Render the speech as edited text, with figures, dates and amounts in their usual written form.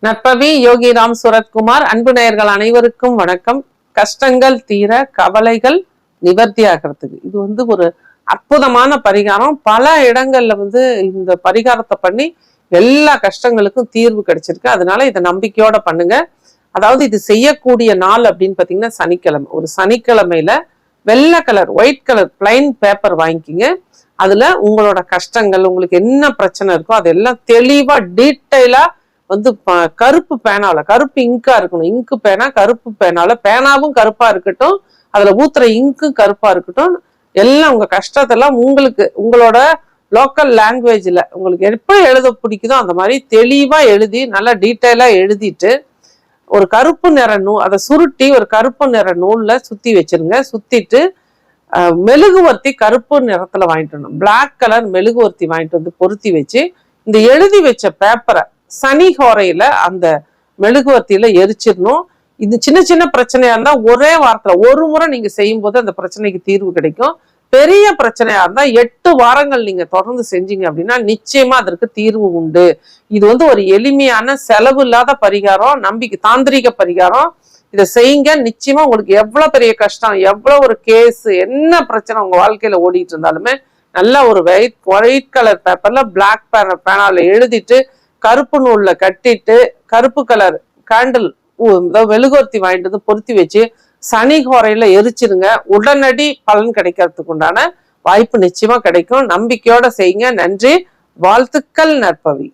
நற்பவி யோகிராம் சுரத்குமார். அன்பு நேயர்கள் அனைவருக்கும் வணக்கம். கஷ்டங்கள் தீர, கவலைகள் நிவர்த்தி ஆகிறதுக்கு இது ஒரு அற்புதமான பரிகாரம். பல இடங்கள்ல இந்த பரிகாரத்தை பண்ணி எல்லா கஷ்டங்களுக்கும் தீர்வு கிடைச்சிருக்கு. அதனால இதை நம்பிக்கையோட பண்ணுங்க. அதாவது இது செய்யக்கூடிய நாள் அப்படின்னு பாத்தீங்கன்னா சனிக்கிழமை. ஒரு சனிக்கிழமையில வெள்ளை colour, white colour plain paper வாங்கிக்கிங்க. அதுல உங்களோட கஷ்டங்கள், உங்களுக்கு என்ன பிரச்சனை இருக்கோ அதெல்லாம் தெளிவா டீட்டெயிலா கருப்பு பேனால, கருப்பு இங்கா இருக்கணும். இங்கு பேனா கருப்பு பேனால, பேனாவும் கருப்பா இருக்கட்டும், அதுல ஊத்துற இங்கும் கருப்பா இருக்கட்டும். எல்லாம் உங்க கஷ்டத்தெல்லாம் உங்களுக்கு உங்களோட லோக்கல் லாங்குவேஜ்ல உங்களுக்கு எப்படி எழுத பிடிக்குதோ அந்த மாதிரி தெளிவா எழுதி நல்லா டீட்டெயிலா எழுதிட்டு ஒரு கருப்பு நிற நூல் அதை சுருட்டி ஒரு கருப்பு நிற நூல்ல சுத்தி வச்சிருங்க. சுத்திட்டு மெழுகுவர்த்தி கருப்பு நிறத்துல வாங்கிட்டு வரணும். பிளாக் கலர் மெழுகுவர்த்தி வாங்கிட்டு பொருத்தி வச்சு இந்த எழுதி வச்ச பேப்பரை சனி ஹோரையில அந்த மெழுகுவர்த்தியில எரிச்சிடணும். இது சின்ன சின்ன பிரச்சனையா இருந்தா ஒரே வாரத்துல ஒரு முறை நீங்க செய்யும் போது அந்த பிரச்சனைக்கு தீர்வு கிடைக்கும். பெரிய பிரச்சனையா இருந்தா 8 வாரங்கள் நீங்க தொடர்ந்து செஞ்சீங்க அப்படின்னா நிச்சயமா அதற்கு தீர்வு உண்டு. இது ஒரு எளிமையான செலவு இல்லாத பரிகாரம், நம்பிக்கை தாந்திரிக பரிகாரம். இதை செய்யுங்க. நிச்சயமா உங்களுக்கு எவ்வளவு பெரிய கஷ்டம், எவ்வளவு ஒரு கேஸ், என்ன பிரச்சனை உங்க வாழ்க்கையில ஓடிட்டு இருந்தாலுமே நல்லா ஒரு ஒயிட் கலர் பேப்பர்ல பிளாக் பேனால எழுதிட்டு கருப்பு நூல்ல கட்டிட்டு கருப்பு கலர் கேண்டில் மெழுகுவர்த்தி வாங்கிட்டு பொருத்தி வச்சு சனி ஹோரையில எரிச்சிருங்க. உடனடி பலன் கிடைக்கிறதுக்கு உண்டான வாய்ப்பு நிச்சயமா கிடைக்கும். நம்பிக்கையோட செய்யுங்க. நன்றி, வாழ்த்துக்கள் நற்பவி.